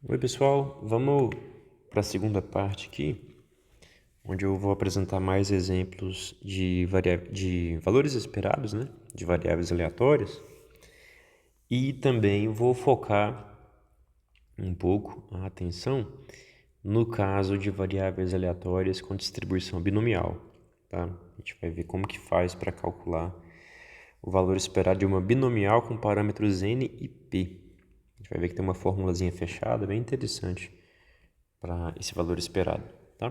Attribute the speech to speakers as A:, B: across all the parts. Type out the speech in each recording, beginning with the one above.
A: Oi, pessoal, vamos para a segunda parte aqui, onde eu vou apresentar mais exemplos de valores esperados, né, de variáveis aleatórias, e também vou focar um pouco a atenção no caso de variáveis aleatórias com distribuição binomial, tá? A gente vai ver como que faz para calcular o valor esperado de uma binomial com parâmetros n e p. A gente vai ver que tem uma formulazinha fechada bem interessante para esse valor esperado, tá?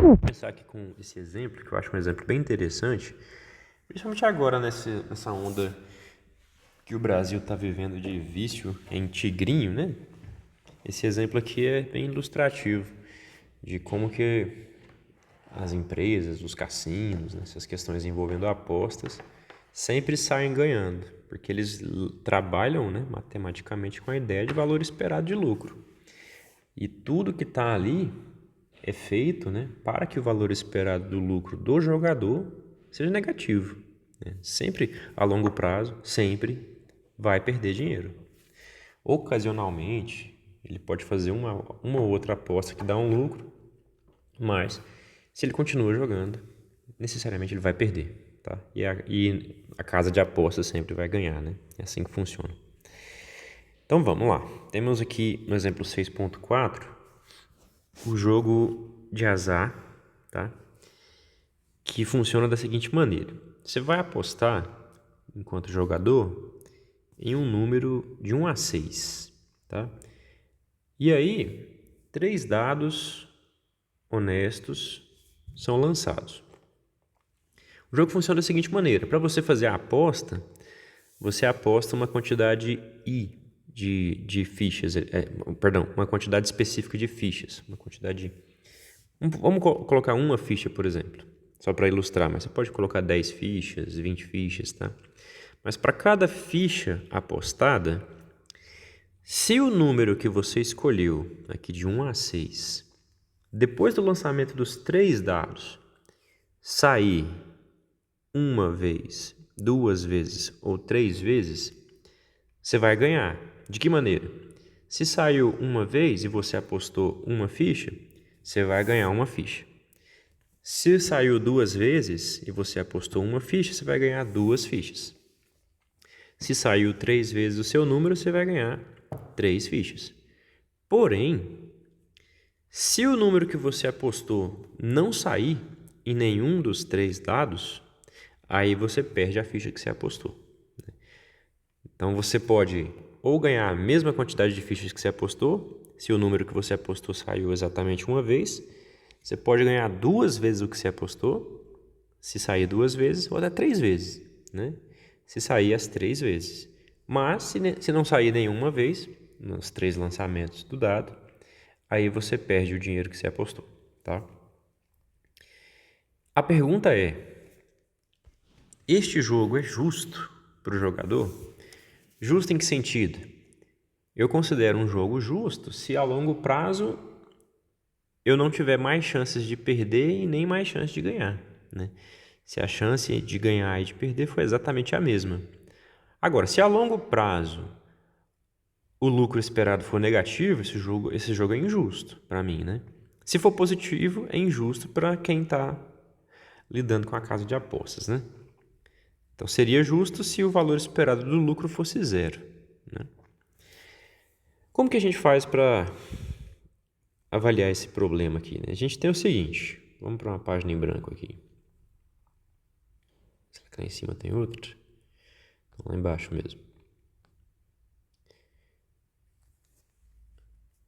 A: Vou começar aqui com esse exemplo, que eu acho um exemplo bem interessante, principalmente agora nessa onda que o Brasil está vivendo de vício em tigrinho, né? Esse exemplo aqui é bem ilustrativo de como que as empresas, os cassinos, né, essas questões envolvendo apostas, sempre saem ganhando, porque eles trabalham, né, matematicamente com a ideia de valor esperado de lucro. E tudo que está ali é feito, né, para que o valor esperado do lucro do jogador seja negativo, né? Sempre a longo prazo, sempre vai perder dinheiro. Ocasionalmente, ele pode fazer uma ou outra aposta que dá um lucro, mas se ele continua jogando, necessariamente ele vai perder, tá? E a casa de apostas sempre vai ganhar, né? É assim que funciona. Então vamos lá. Temos aqui no exemplo 6.4 o jogo de azar, tá? Que funciona da seguinte maneira. Você vai apostar, enquanto jogador, em um número de 1 a 6, tá? E aí, 3 dados honestos são lançados. O jogo funciona da seguinte maneira. Para você fazer a aposta, você aposta uma quantidade I de fichas, perdão, uma quantidade específica de fichas, uma quantidade. Vamos colocar uma ficha, por exemplo, só para ilustrar, mas você pode colocar 10 fichas, 20 fichas, tá? Mas para cada ficha apostada, se o número que você escolheu, aqui de 1 a 6, depois do lançamento dos 3 dados, sair uma vez, 2 vezes ou 3 vezes, você vai ganhar. De que maneira? Se saiu uma vez e você apostou uma ficha, você vai ganhar uma ficha. Se saiu 2 vezes e você apostou uma ficha, você vai ganhar 2 fichas. Se saiu 3 vezes o seu número, você vai ganhar 3 fichas. Porém, se o número que você apostou não sair em nenhum dos 3 dados, aí você perde a ficha que você apostou. Então você pode ou ganhar a mesma quantidade de fichas que você apostou, se o número que você apostou saiu exatamente uma vez. Você pode ganhar 2 vezes o que você apostou, se sair 2 vezes, ou até 3 vezes, né? Se sair as 3 vezes. Mas se não sair nenhuma vez, nos 3 lançamentos do dado, aí você perde o dinheiro que você apostou, tá? A pergunta é: este jogo é justo para o jogador? Justo em que sentido? Eu considero um jogo justo se a longo prazo eu não tiver mais chances de perder e nem mais chances de ganhar, né? Se a chance de ganhar e de perder foi exatamente a mesma. Agora, se a longo prazo o lucro esperado for negativo, esse jogo é injusto para mim, né? Se for positivo, é injusto para quem está lidando com a casa de apostas, né? Então seria justo se o valor esperado do lucro fosse zero, né? Como que a gente faz para avaliar esse problema aqui, né? A gente tem o seguinte, vamos para uma página em branco aqui. Será que lá em cima tem outra? Lá embaixo mesmo.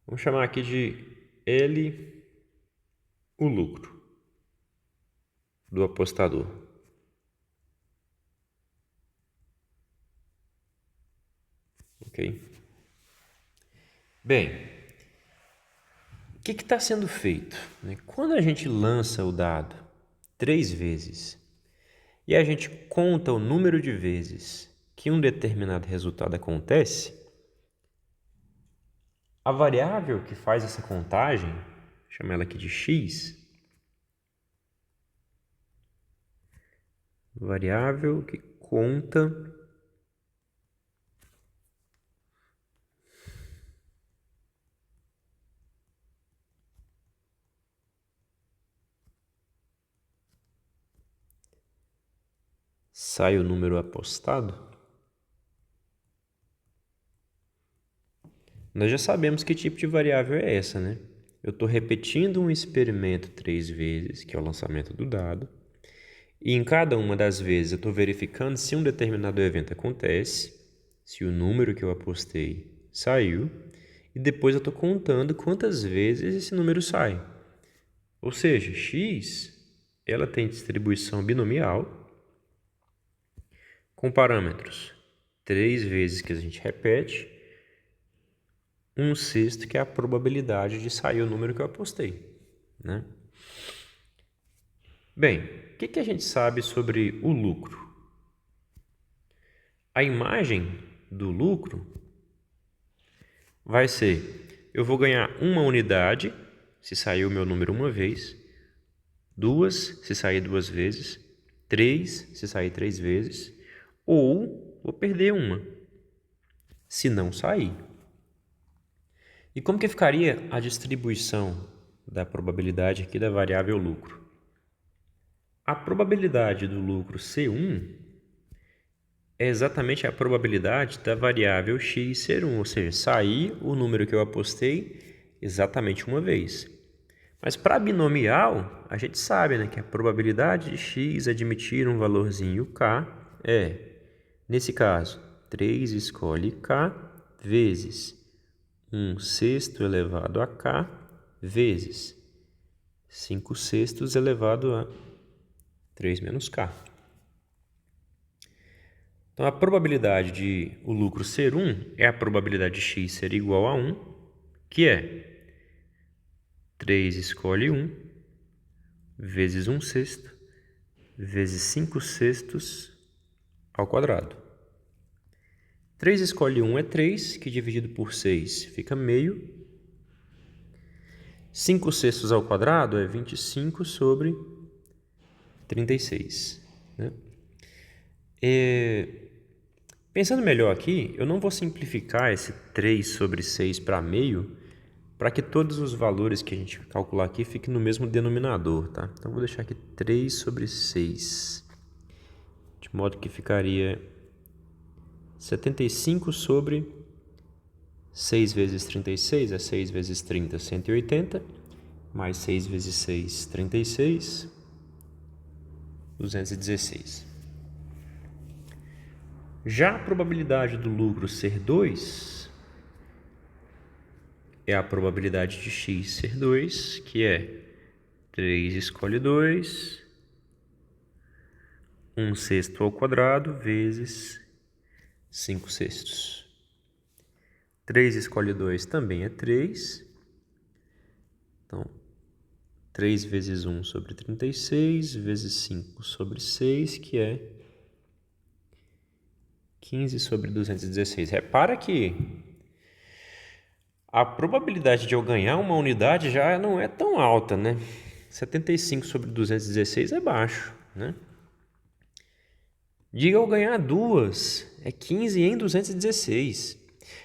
A: Vamos chamar aqui de L o lucro do apostador. Ok? Bem, o que está sendo feito? Quando a gente lança o dado 3 vezes e a gente conta o número de vezes que um determinado resultado acontece, a variável que faz essa contagem, chama ela aqui de x, variável que conta sai o número apostado, nós já sabemos que tipo de variável é essa, né? Eu estou repetindo um experimento 3 vezes, que é o lançamento do dado, e em cada uma das vezes eu estou verificando se um determinado evento acontece, se o número que eu apostei saiu, e depois eu estou contando quantas vezes esse número sai. Ou seja, x ela tem distribuição binomial com parâmetros 3 vezes que a gente repete, 1/6 que é a probabilidade de sair o número que eu apostei, né? Bem, o que a gente sabe sobre o lucro? A imagem do lucro vai ser, eu vou ganhar 1 unidade se sair o meu número uma vez, 2 se sair 2 vezes, 3 se sair 3 vezes, ou vou perder 1 se não sair. E como que ficaria a distribuição da probabilidade aqui da variável lucro? A probabilidade do lucro C1 é exatamente a probabilidade da variável x ser 1, ou seja, sair o número que eu apostei exatamente uma vez. Mas para binomial, a gente sabe, né, que a probabilidade de x admitir um valorzinho k é, nesse caso, 3 escolhe k vezes 1/6 elevado a k vezes 5/6 elevado a 3 menos k. Então, a probabilidade de o lucro ser 1 é a probabilidade de x ser igual a 1, que é 3 escolhe 1 vezes 1/6 vezes 5/6 ao quadrado. 3 escolhe 1 é 3, que dividido por 6 fica meio. 5/6 ao quadrado é 25 sobre 36. Né? Pensando melhor aqui, eu não vou simplificar esse 3 sobre 6 para meio, para que todos os valores que a gente calcular aqui fiquem no mesmo denominador, tá? Então, vou deixar aqui 3 sobre 6, de modo que ficaria 75 sobre 6 vezes 36, é 6 vezes 30, 180, mais 6 vezes 6, 36, 216. Já a probabilidade do lucro ser 2 é a probabilidade de x ser 2, que é 3 escolhe 2, 1/6 ao quadrado vezes 5/6. 3 escolhe 2 também é 3. Então, 3 vezes 1 sobre 36, vezes 5 sobre 6, que é 15 sobre 216. Repara que a probabilidade de eu ganhar uma unidade já não é tão alta, né? 75 sobre 216 é baixo, né? Diga eu ganhar 2, é 15 em 216.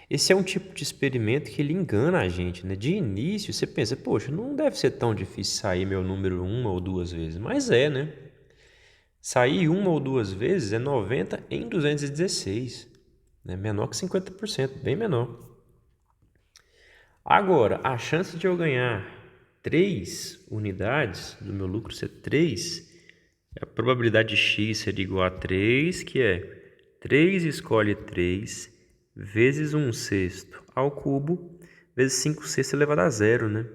A: Esse é um tipo de experimento que ele engana a gente, né? De início você pensa, poxa, não deve ser tão difícil sair meu número 1 ou 2 vezes, mas é, né? Sair 1 ou 2 vezes é 90 em 216, né? Menor que 50%, bem menor. Agora, a chance de eu ganhar 3 unidades, do meu lucro ser 3, a probabilidade de x ser igual a 3, que é 3 escolhe 3 vezes 1/6 ao cubo vezes 5/6 elevado a 0, né?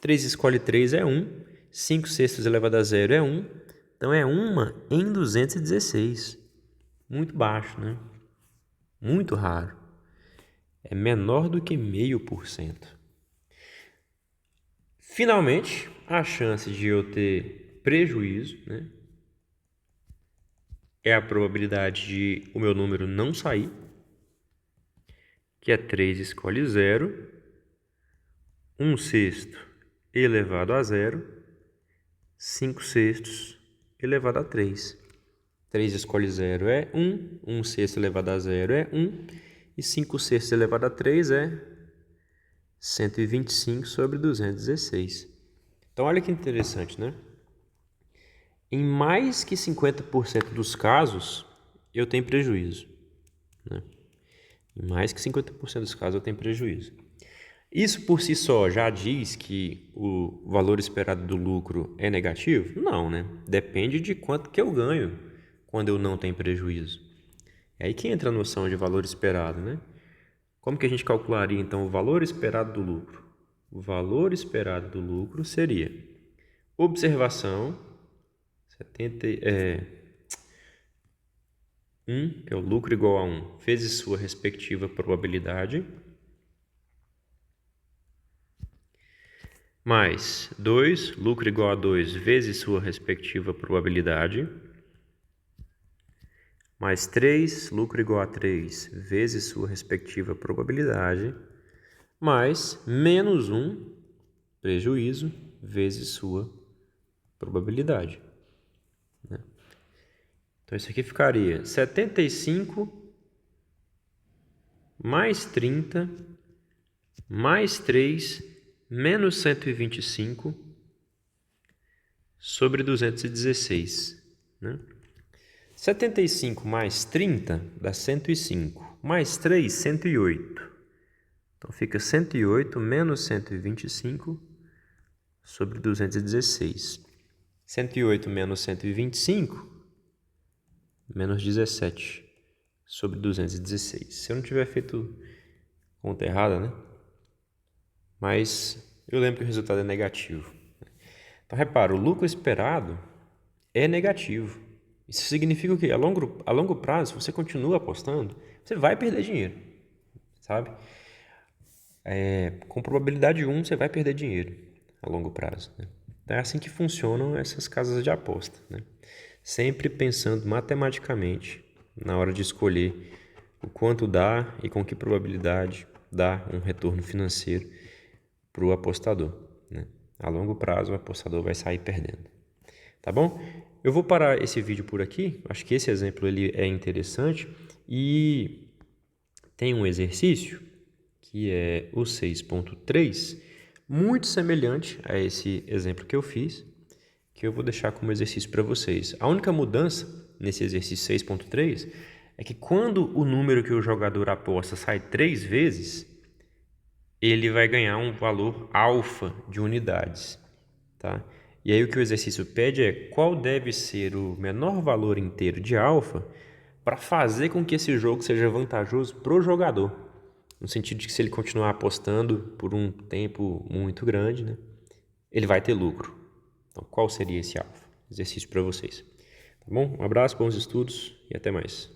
A: 3 escolhe 3 é 1, 5/6 elevado a 0 é 1, então é 1 em 216. Muito baixo, né? Muito raro. É menor do que 0,5%. Finalmente, a chance de eu ter prejuízo, né, é a probabilidade de o meu número não sair, que é 3 escolhe 0, 1/6 elevado a 0, 5/6 elevado a 3. 3 escolhe 0 é 1, 1/6 elevado a 0 é 1, e 5/6 elevado a 3 é 125 sobre 216. Então, olha que interessante, né? Em mais que 50% dos casos, eu tenho prejuízo, né? Em mais que 50% dos casos, eu tenho prejuízo. Isso por si só já diz que o valor esperado do lucro é negativo? Não, né? Depende de quanto que eu ganho quando eu não tenho prejuízo. É aí que entra a noção de valor esperado, né? Como que a gente calcularia, então, o valor esperado do lucro? O valor esperado do lucro seria observação, 1, que é o lucro igual a 1, vezes sua respectiva probabilidade, mais 2, lucro igual a 2, vezes sua respectiva probabilidade, mais 3, lucro igual a 3, vezes sua respectiva probabilidade, mais menos 1, prejuízo, vezes sua probabilidade. Então, isso aqui ficaria 75 mais 30 mais 3 menos 125 sobre 216, né? 75 mais 30 dá 105, mais 3, 108. Então, fica 108 menos 125 sobre 216. 108 menos 125, menos 17 sobre 216. Se eu não tiver feito conta errada, né? Mas eu lembro que o resultado é negativo. Então, repara, o lucro esperado é negativo. Isso significa o quê? A longo prazo, se você continua apostando, você vai perder dinheiro, sabe? Com probabilidade 1, você vai perder dinheiro a longo prazo, né? Então, é assim que funcionam essas casas de aposta, né? Sempre pensando matematicamente na hora de escolher o quanto dá e com que probabilidade dá um retorno financeiro para o apostador, né? A longo prazo, o apostador vai sair perdendo. Tá bom? Eu vou parar esse vídeo por aqui. Acho que esse exemplo ele é interessante e tem um exercício que é o 6.3, muito semelhante a esse exemplo que eu fiz, que eu vou deixar como exercício para vocês. A única mudança nesse exercício 6.3 é que quando o número que o jogador aposta sai 3 vezes, ele vai ganhar um valor alfa de unidades, tá? E aí o que o exercício pede é qual deve ser o menor valor inteiro de alfa para fazer com que esse jogo seja vantajoso para o jogador. No sentido de que se ele continuar apostando por um tempo muito grande, né, ele vai ter lucro. Então, qual seria esse alfa? Exercício para vocês. Tá bom? Um abraço, bons estudos e até mais.